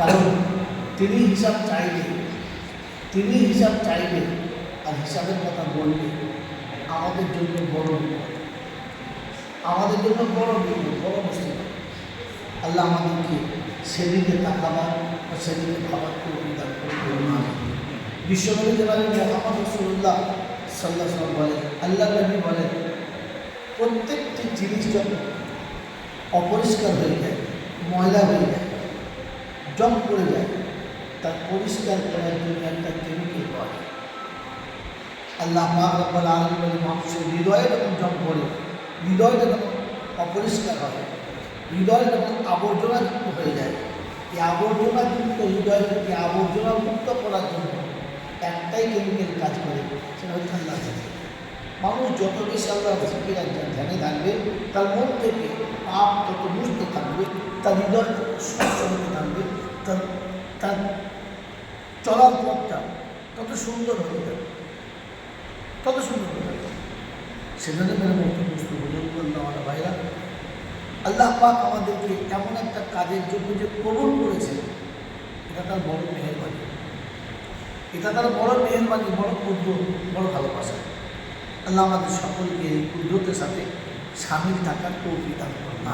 কারণ তিনি হিসাব চাইবে আর হিসাবের কথা বলবে আমাদের জন্য বড় বিপদ, আমাদের জন্য বড় বিপদ, বড় মুশকিল। আল্লাহ আমাদেরকে সেদিকে তাকাবার ও সেদিকে ভাবার করে দান করুন। বিশ্বনবী জনাব মুহাম্মদ রাসূলুল্লাহ সাল্লাল্লাহু আলাইহি ওয়াসাল্লাম বলেন, আল্লাহ নবী বলেন, প্রত্যেকটি জিনিস যখন অপরিষ্কার হয়ে যায়, ময়লা হয়ে যায়, জং পড়ে যায়, তার পরিষ্কার করার জন্য একটা কেমিক্যাল পাওয়া যায়। আল্লাহ পাক রব্বুল আলামিন বলেন, মানুষের হৃদয়ে যখন জং পড়ে, হৃদয়টা যখন অপরিষ্কার হয়, হৃদয় যখন আবর্জনাযুক্ত হয়ে যায়, এই আবর্জনাযুক্ত হৃদয় থেকে আবর্জনা মুক্ত করার জন্য একটাই কেমিক্যাল কাজ করে, সেটা হচ্ছে আল্লাহ। মানুষ যত বেশি আল্লাহ জিকির ধ্যানে থাকবে, তার মন থেকে পাপ তত মুক্ত থাকবে, তার হৃদয় তত স্বচ্ছ হতে থাকবে, তার চলার পথটা তত সুন্দর হয়ে যাবে, তত সুন্দর হয়ে যাবে। সেখানে মেরে মতো বুঝতে বললাম আমার ভাইরা, আল্লাহ পাক আমাদেরকে এমন একটা কাজের জন্য যে কবুল করেছে, এটা তার বড় মেহেরবানি, এটা তার বড় মেহেরবানি, বড় ক্ষুদ্র, বড় ভালোবাসা। আল্লাহ আমাদের সকলকে এই কুদরতের সাথে শামিল থাকার তৌফিক দান করুন।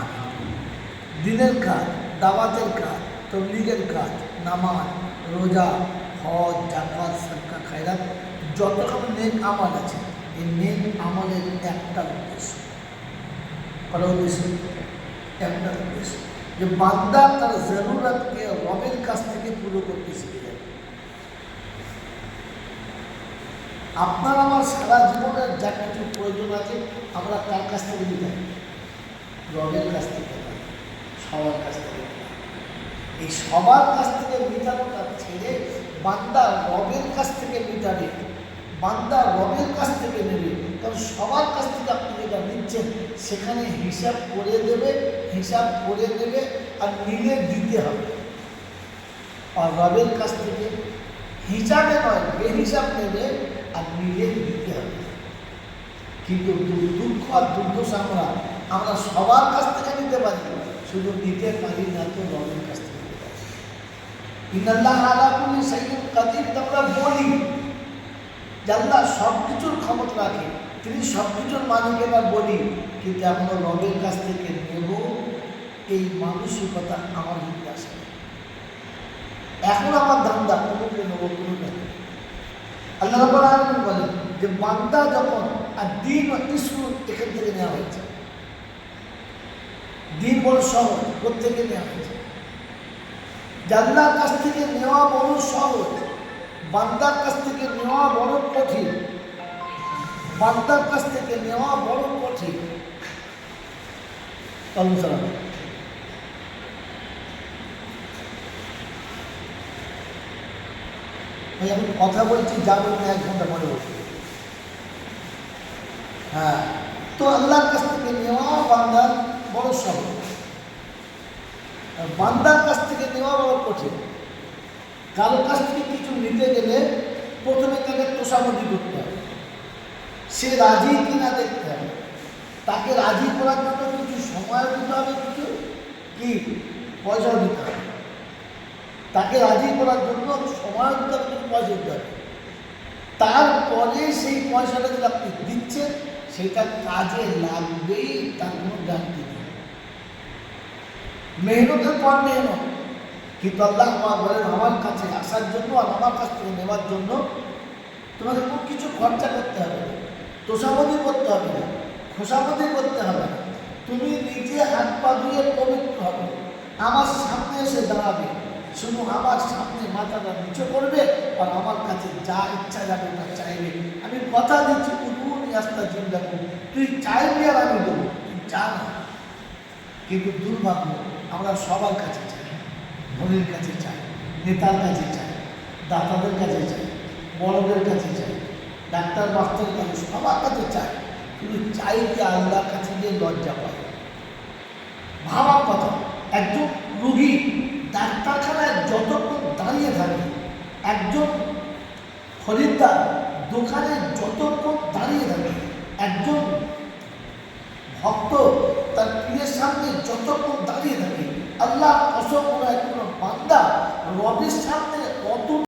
দিনের কাজ, দাওয়াতের কাজ, তবলিগের কাজ, নামাজ, রোজা, হজ, জাকাত, সাদকা, খায়রাত, যত রকম নেক আমল আছে, এই নেক আমলের একটা উদ্দেশ্য, একটা উদ্দেশ্য যে বান্দা তার জরুরতকে রবের কাছ থেকে পুরো করতে শিখে যায়। আপনার আমার সারা জীবনের যা কিছু প্রয়োজন আছে, আমরা কার কাছ থেকে নিতে পারি? রবের কাছ থেকে, সবার কাছ থেকে। এই সবার কাছ থেকে মিটানোটা ছেড়ে বান্দা রবের কাছ থেকে মিটাবে, বান্দা রবের কাছ থেকে নেবে। কারণ সবার কাছ থেকে আপনি যেটা নিচ্ছেন, সেখানে হিসাব করে দেবে আর নিলে দিতে হবে। আর রবের কাছ থেকে হিসাবে নয়, বেহিসাব নেবে আর নিলে দিতে হবে। কিন্তু দুঃখ আর দুর্দশা আমরা সবার কাছ থেকে নিতে পারি, শুধু নিতে পারি না তো রবের কাছ থেকে নিতে পারি। ইন্নাল্লাহ আলা কুল্লি শাইইন কাদির, আমরা বলি যে আল্লাহ সব কিছুর ক্ষমতা রাখে, তিনি সব কিছুর মালিক, এবার বলি, কিন্তু এখনো রবের কাছ থেকে নেব এই মানসিকতা আমার মধ্যে আসে। এখন আমার ধান্দা কোনোকে নেব, কোনোকে আল্লাহ রাব্বুল আলামিন বলেন যে বান্দা যখন, আর দিন ও ইসলাম এখান থেকে নেওয়া হয়েছে, দিন বড় সহজ, প্রত্যেকে নেওয়া হয়েছে। আল্লাহর কাছ থেকে নেওয়া বড় সহজ, বান্দার কাছ থেকে নেওয়া বড় কঠিন, বান্দার কাছ থেকে নেওয়া বড় কঠিন। আমি এখন কথা বলছি, যাবেন 1 ঘন্টা পরে বলছি। হ্যাঁ, তো আল্লাহর কাছ থেকে নেওয়া বান্দার বড় সহজ, বান্দার কাছ থেকে নেওয়া বড় কঠিন। কারোর কাছ থেকে কিছু নিতে গেলে প্রথমে তাকে তোষামতি করতে হবে, সে রাজি কিনা দেখতে হবে, তাকে রাজি করার জন্য কিছু সময় দিতে হবে, কিছু কি পয়সাও দিতে হবে। তাকে রাজি করার জন্য সময় দিতে হবে, কিছু পয়সা দিতে হবে। তারপরে সেই পয়সাটা যদি আপনি দিচ্ছেন, সেটা কাজে লাগবেই, তার কোনো গ্যারান্টি নেই। মেহনতের পর মেহনত, কিন্তু আল্লাহ বলেন আমার কাছে আসার জন্য আর আমার কাছ থেকে নেওয়ার জন্য তোমাকে খুব কিছু খরচা করতে হবে না, তোষামতি করতে হবে না, খোসামতি করতে হবে না। তুমি নিজে হাত পা ধুয়ে পবিত্র হবে, আমার সামনে এসে দাঁড়াবে, শুধু আমার সামনে মাথাটা নিচু করবে আর আমার কাছে যা ইচ্ছা যাবে তা চাইবে। আমি কথা দিচ্ছি, রাস্তা চিন্তা করি, তুই চাইবি আর আমি দেবো, তুই চা না। কিন্তু দুর্ভাগ্য, আমরা সবার কাছে চাই, ধনীর কাছে চাই, নেতার কাছে চাই, দাতাদের কাছে চাই, বড়দের কাছে চাই, ডাক্তার মাস্টারের কাছে, সবার কাছে চাই, কিন্তু চাই যে আল্লাহর কাছে গিয়ে লজ্জা পায়। ভাবার কথা, একজন রুগী ডাক্তারখানায় যতক্ষণ দাঁড়িয়ে থাকে, একজন খরিদ্দার দোকানে যতক্ষণ দাঁড়িয়ে থাকে, একজন ভক্ত তার পীরের সামনে যতক্ষণ দাঁড়িয়ে থাকে, আল্লাহ কসম করে কোনো বান্দা রবের সামনে কত